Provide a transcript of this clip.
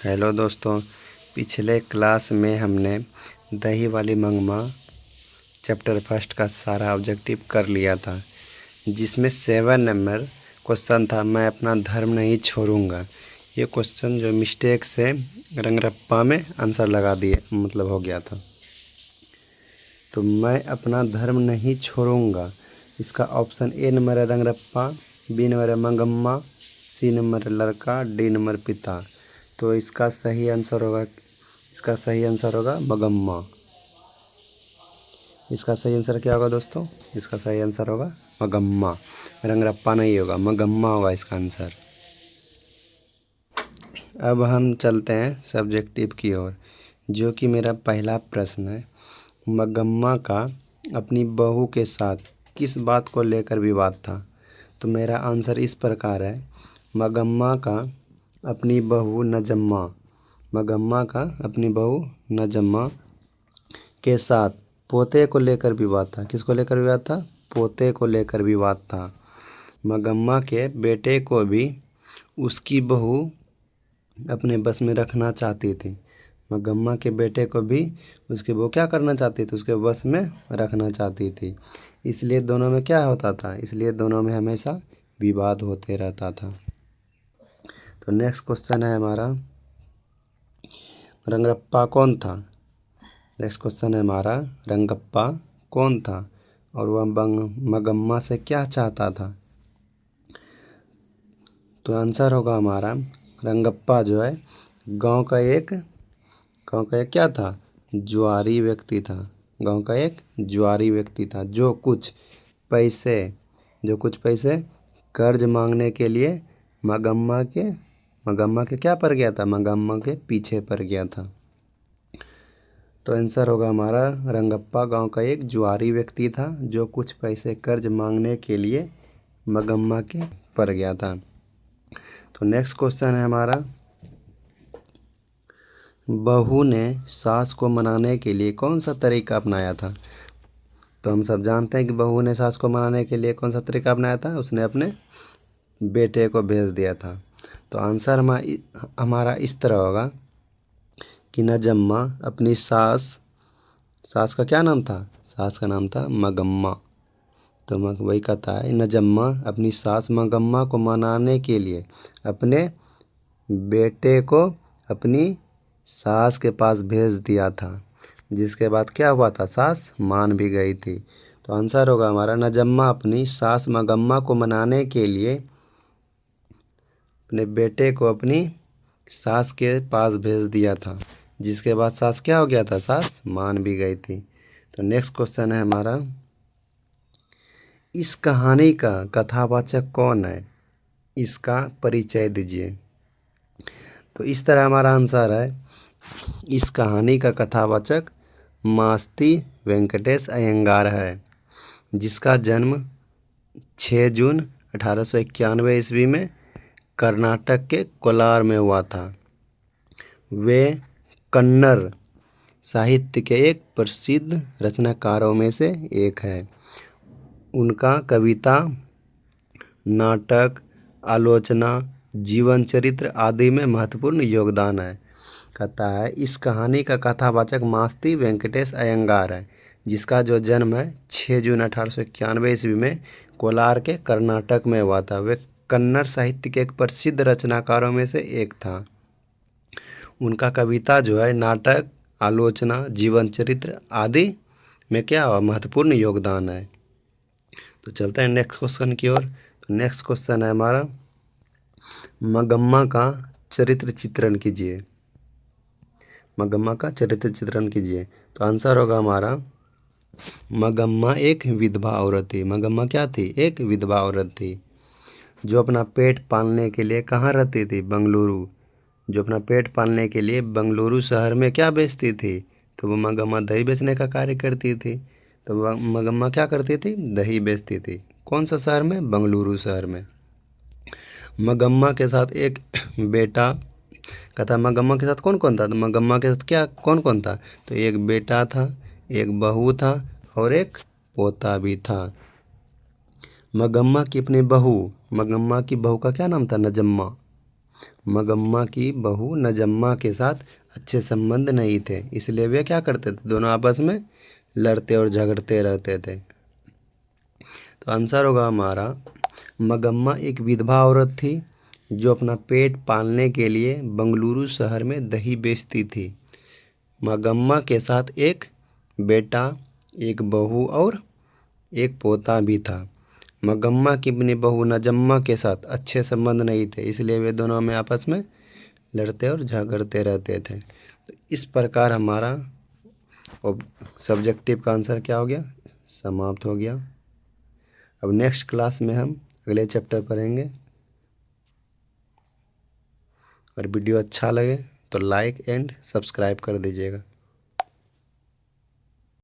Hello दोस्तों, पिछले class में हमने दही वाली मंगमा चैप्टर फर्स्ट का सारा ऑब्जेक्टिव कर लिया था, जिसमें 7 नंबर क्वेश्चन था मैं अपना धर्म नहीं छोड़ूंगा। ये क्वेश्चन जो मिस्टेक से रंगरप्पा में आंसर लगा दिए मतलब हो गया था। तो मैं अपना धर्म नहीं छोड़ूंगा, इसका ऑप्शन ए नंबर है रंगरप्पा, बी नंबर है मंगम्मा, सी नंबर है लड़का, डी नंबर पिता। तो इसका सही आंसर होगा मगम्मा। इसका सही आंसर क्या होगा दोस्तों? इसका सही आंसर होगा मगम्मा। रंगरप्पा नहीं होगा, मगम्मा होगा इसका आंसर। अब हम चलते हैं सब्जेक्टिव की ओर, जो कि मेरा पहला प्रश्न है। मगम्मा का अपनी बहू के साथ किस बात को लेकर विवाद था? तो मेरा आंसर इस प्रकार है, मगम्मा का अपनी बहू नजम्मा के साथ पोते को लेकर विवाद था। किसको लेकर विवाद था? पोते को लेकर विवाद था। मगम्मा के बेटे को भी उसकी बहू अपने बस में रखना चाहती थी। मगम्मा के बेटे को भी उसकी बहू क्या करना चाहती थी? उसके बस में रखना चाहती थी। इसलिए दोनों में क्या होता था? इसलिए दोनों में हमेशा विवाद होते रहता था। तो नेक्स्ट क्वेश्चन है हमारा, रंगरप्पा कौन था? नेक्स्ट क्वेश्चन है हमारा, रंगप्पा कौन था और वह मगम्मा से क्या चाहता था? तो आंसर होगा हमारा, रंगप्पा जो है गांव का एक क्या था? जुआरी व्यक्ति था। गांव का एक जुआरी व्यक्ति था जो कुछ पैसे कर्ज मांगने के लिए मगम्मा के क्या पर गया था? मगम्मा के पीछे पर गया था। तो आंसर होगा हमारा, रंगप्पा गांव का एक जुआरी व्यक्ति था जो कुछ पैसे कर्ज मांगने के लिए मगम्मा के पर गया था। तो नेक्स्ट क्वेश्चन है हमारा, बहू ने सास को मनाने के लिए कौन सा तरीका अपनाया था? तो हम सब जानते हैं कि बहू ने सास को मनाने के लिए कौन सा तरीका अपनाया था? उसने अपने बेटे को भेज दिया था। तो आंसर हमारा इस तरह होगा कि नजम्मा अपनी सास का क्या नाम था? सास का नाम था मगम्मा। तो वही कहता है, नजम्मा अपनी सास मगम्मा को मनाने के लिए अपने बेटे को अपनी सास के पास भेज दिया था, जिसके बाद क्या हुआ था? सास मान भी गई थी। तो आंसर होगा हमारा, नजम्मा अपनी सास मगम्मा को मनाने के लिए अपने बेटे को अपनी सास के पास भेज दिया था, जिसके बाद सास क्या हो गया था? सास मान भी गई थी। तो नेक्स्ट क्वेश्चन है हमारा, इस कहानी का कथावाचक कौन है? इसका परिचय दीजिए। तो इस तरह हमारा आंसर है, इस कहानी का कथावाचक मास्ती वेंकटेश अयंगार है, जिसका जन्म 6 जून 1891 ईस्वी में कर्नाटक के कोलार में हुआ था। वे कन्नड़ साहित्य के एक प्रसिद्ध रचनाकारों में से एक है। उनका कविता, नाटक, आलोचना, जीवन चरित्र आदि में महत्वपूर्ण योगदान है। कहता है, इस कहानी का कथावाचक मास्ती वेंकटेश अयंगार है, जिसका जो जन्म है 6 जून 1891 ईस्वी में कोलार के कर्नाटक में हुआ था। वे कन्नड़ साहित्य के एक प्रसिद्ध रचनाकारों में से एक था। उनका कविता जो है, नाटक, आलोचना, जीवन चरित्र आदि में क्या हुआ? महत्वपूर्ण योगदान है। तो चलते हैं नेक्स्ट क्वेश्चन की ओर। तो नेक्स्ट क्वेश्चन है हमारा, मगम्मा का चरित्र चित्रण कीजिए। मगम्मा का चरित्र चित्रण कीजिए। तो आंसर होगा हमारा, मगम्मा एक विधवा औरत थी। मगम्मा क्या थी? एक विधवा औरत थी, जो अपना पेट पालने के लिए कहाँ रहती थी? बंगलुरु। जो अपना पेट पालने के लिए बंगलुरु शहर में क्या बेचती थी? तो वो मगम्मा दही बेचने का कार्य करती थी। तो मगम्मा क्या करती थी? दही बेचती थी। कौन सा शहर में? बंगलुरु शहर में। मगम्मा के साथ एक बेटा, कहता मगम्मा के साथ कौन कौन था? तो मगम्मा के साथ क्या कौन कौन था? तो एक बेटा था, एक बहू था और एक पोता भी था। मगम्मा की बहू का क्या नाम था? नजम्मा। मगम्मा की बहू नजम्मा के साथ अच्छे संबंध नहीं थे, इसलिए वे क्या करते थे, दोनों आपस में लड़ते और झगड़ते रहते थे। तो आंसर होगा हमारा, मगम्मा एक विधवा औरत थी जो अपना पेट पालने के लिए बंगलुरु शहर में दही बेचती थी। मगम्मा के साथ एक बेटा, एक बहू और एक पोता भी था। मगम्मा की अपनी बहू नजम्मा के साथ अच्छे संबंध नहीं थे, इसलिए वे दोनों में आपस में लड़ते और झगड़ते रहते थे। तो इस प्रकार हमारा सब्जेक्टिव का आंसर क्या हो गया, समाप्त हो गया। अब नेक्स्ट क्लास में हम अगले चैप्टर पढ़ेंगे। अगर वीडियो अच्छा लगे तो लाइक एंड सब्सक्राइब कर दीजिएगा।